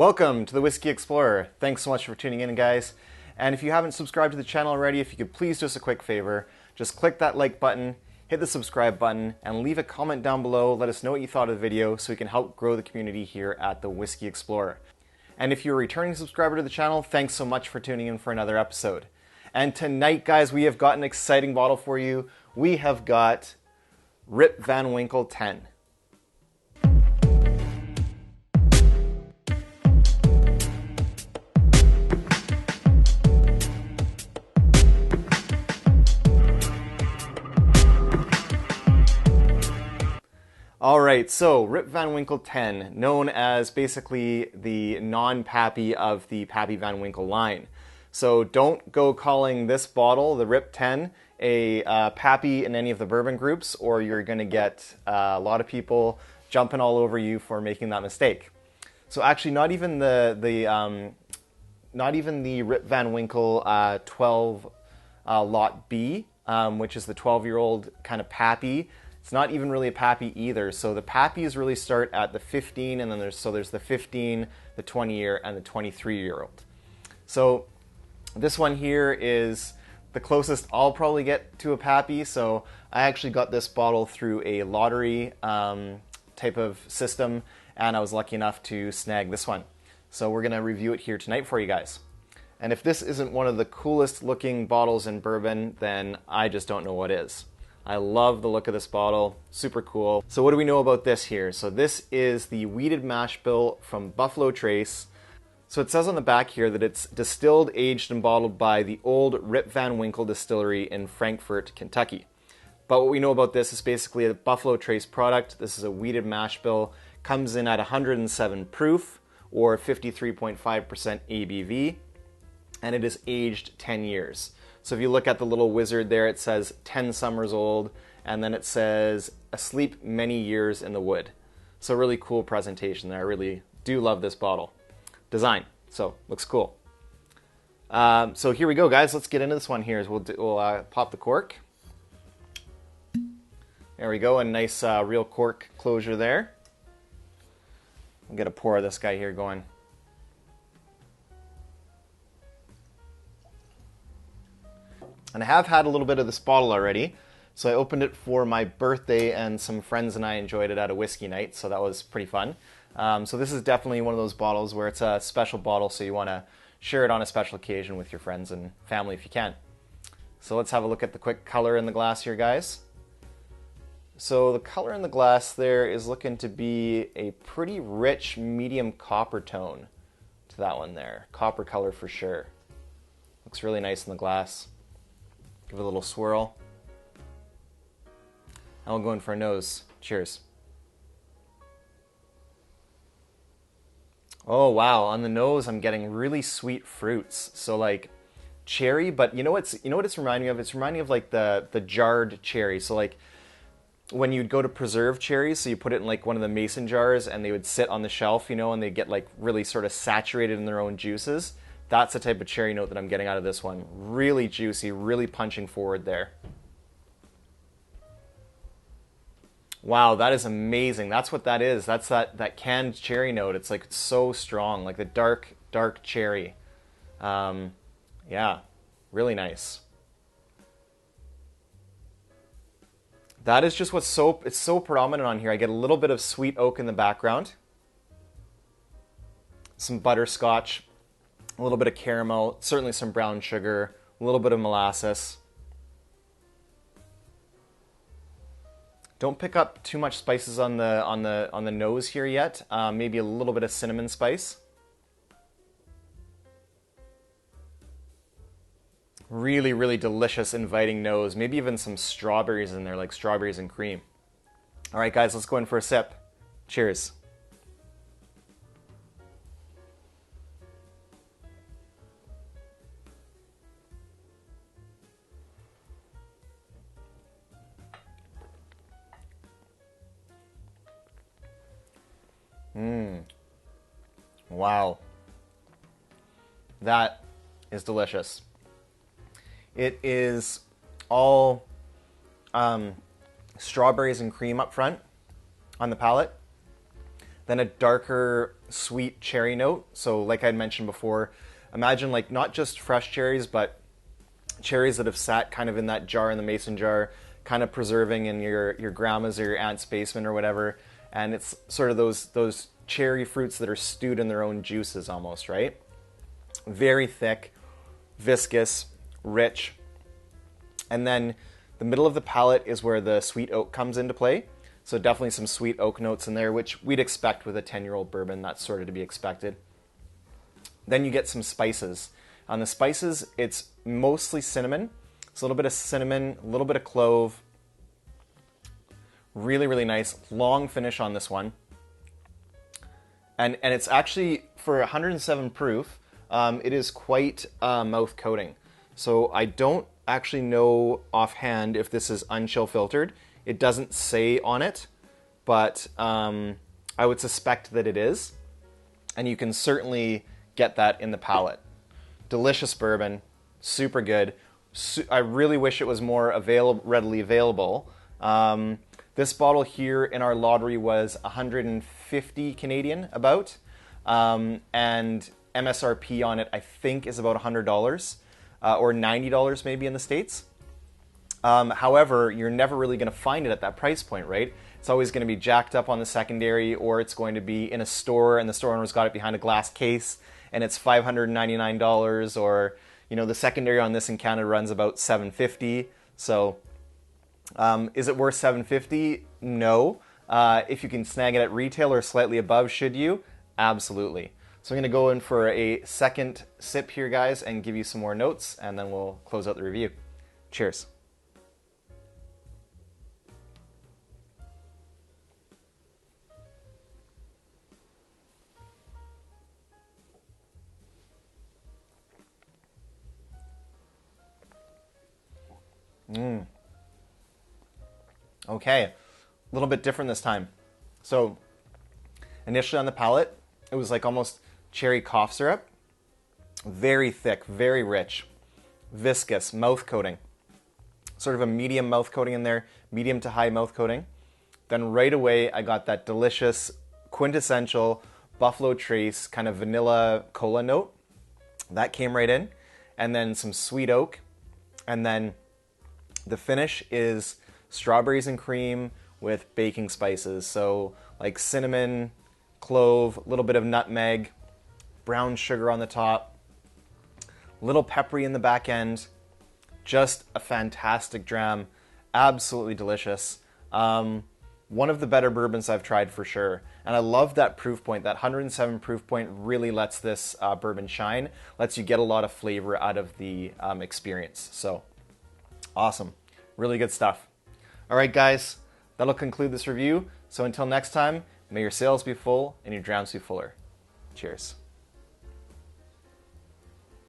Welcome to the Whiskey Explorer. Thanks so much for tuning in, guys. And if you haven't subscribed to the channel already, if you could please do us a quick favor, just click that like button, hit the subscribe button, and leave a comment down below. Let us know what you thought of the video so we can help grow the community here at the Whiskey Explorer. And if you're a returning subscriber to the channel, thanks so much for tuning in for another episode. And tonight, guys, we have got an exciting bottle for you. We have got Rip Van Winkle 10. Alright, so Rip Van Winkle 10, known as basically the non-Pappy of the Pappy Van Winkle line. So don't go calling this bottle, the Rip 10, a Pappy in any of the bourbon groups, or you're going to get a lot of people jumping all over you for making that mistake. So actually, not even the Rip Van Winkle 12 Lot B, which is the 12-year-old kind of Pappy. It's not even really a Pappy either. So the Pappies really start at the 15, and then there's the 15, the 20-year, and the 23-year-old. So this one here is the closest I'll probably get to a Pappy. So I actually got this bottle through a lottery type of system, and I was lucky enough to snag this one. So we're gonna review it here tonight for you guys. And if this isn't one of the coolest looking bottles in bourbon, then I just don't know what is. I love the look of this bottle, super cool. So what do we know about this here? So this is the wheated mash bill from Buffalo Trace. So it says on the back here that it's distilled, aged, and bottled by the old Rip Van Winkle distillery in Frankfort, Kentucky. But what we know about this is basically a Buffalo Trace product. This is a wheated mash bill, comes in at 107 proof or 53.5% ABV, and it is aged 10 years. So if you look at the little wizard there, it says 10 summers old, and then it says asleep many years in the wood. So really cool presentation there. I really do love this bottle design. So looks cool. So here we go, guys. Let's get into this one here. We'll pop the cork. There we go. A nice real cork closure there. I'm gonna pour this guy here going. And I have had a little bit of this bottle already. So I opened it for my birthday, and some friends and I enjoyed it at a whiskey night, so that was pretty fun. So this is definitely one of those bottles where it's a special bottle, so you want to share it on a special occasion with your friends and family if you can. So let's have a look at the quick color in the glass here, guys. So the color in the glass there is looking to be a pretty rich medium copper tone to that one there. Copper color for sure. Looks really nice in the glass. Give it a little swirl. And we'll go in for a nose. Cheers. Oh wow, on the nose I'm getting really sweet fruits. So like cherry, but you know what it's reminding me of? It's reminding me of like the jarred cherry. So like when you'd go to preserve cherries, so you put it in like one of the mason jars and they would sit on the shelf, you know, and they get like really sort of saturated in their own juices. That's the type of cherry note that I'm getting out of this one. Really juicy, really punching forward there. Wow, that is amazing. That's what that is. That's that canned cherry note. It's like so strong, like the dark cherry. Yeah, really nice. That is just it's so predominant on here. I get a little bit of sweet oak in the background. Some butterscotch. A little bit of caramel, certainly some brown sugar, a little bit of molasses. Don't pick up too much spices on the nose here yet. Maybe a little bit of cinnamon spice. Really, really delicious, inviting nose. Maybe even some strawberries in there, like strawberries and cream. All right, guys, let's go in for a sip. Cheers. Wow. That is delicious. It is all strawberries and cream up front on the palate. then a darker sweet cherry note. So like I mentioned before, imagine like not just fresh cherries, but cherries that have sat kind of in that jar, in the mason jar, kind of preserving in your grandma's or your aunt's basement or whatever. And it's sort of those cherry fruits that are stewed in their own juices almost, right? Very thick, viscous, rich. And then the middle of the palate is where the sweet oak comes into play. So definitely some sweet oak notes in there, which we'd expect with a 10-year-old bourbon. That's sort of to be expected. Then you get some spices. On the spices, it's mostly cinnamon. It's a little bit of cinnamon, a little bit of clove. Really, really nice. Long finish on this one. And it's actually, for 107 proof, it is quite mouth coating. So I don't actually know offhand if this is unchill filtered. It doesn't say on it, but I would suspect that it is. And you can certainly get that in the palate. Delicious bourbon, super good. I really wish it was more readily available. This bottle here in our lottery was 150 Canadian about, and MSRP on it I think is about $100 or $90 maybe in the States. However, you're never really going to find it at that price point, right? It's always going to be jacked up on the secondary, or it's going to be in a store and the store owner's got it behind a glass case and it's $599, or the secondary on this in Canada runs about $750. So is it worth $750? No. If you can snag it at retail or slightly above, should you? Absolutely. So I'm going to go in for a second sip here, guys, and give you some more notes, and then we'll close out the review. Cheers. Okay, a little bit different this time. So initially on the palate, it was like almost cherry cough syrup. Very thick, very rich, viscous, mouth coating. Sort of a medium mouth coating in there, medium to high mouth coating. Then right away, I got that delicious, quintessential Buffalo Trace kind of vanilla cola note. That came right in. And then some sweet oak. And then the finish is strawberries and cream with baking spices. So like cinnamon, clove, a little bit of nutmeg, brown sugar on the top, a little peppery in the back end. Just a fantastic dram. Absolutely delicious. One of the better bourbons I've tried for sure. And I love that proof point. That 107 proof point really lets this bourbon shine. Lets you get a lot of flavor out of the experience. So awesome. Really good stuff. All right, guys. That'll conclude this review. So until next time, may your sails be full and your drams be fuller. Cheers.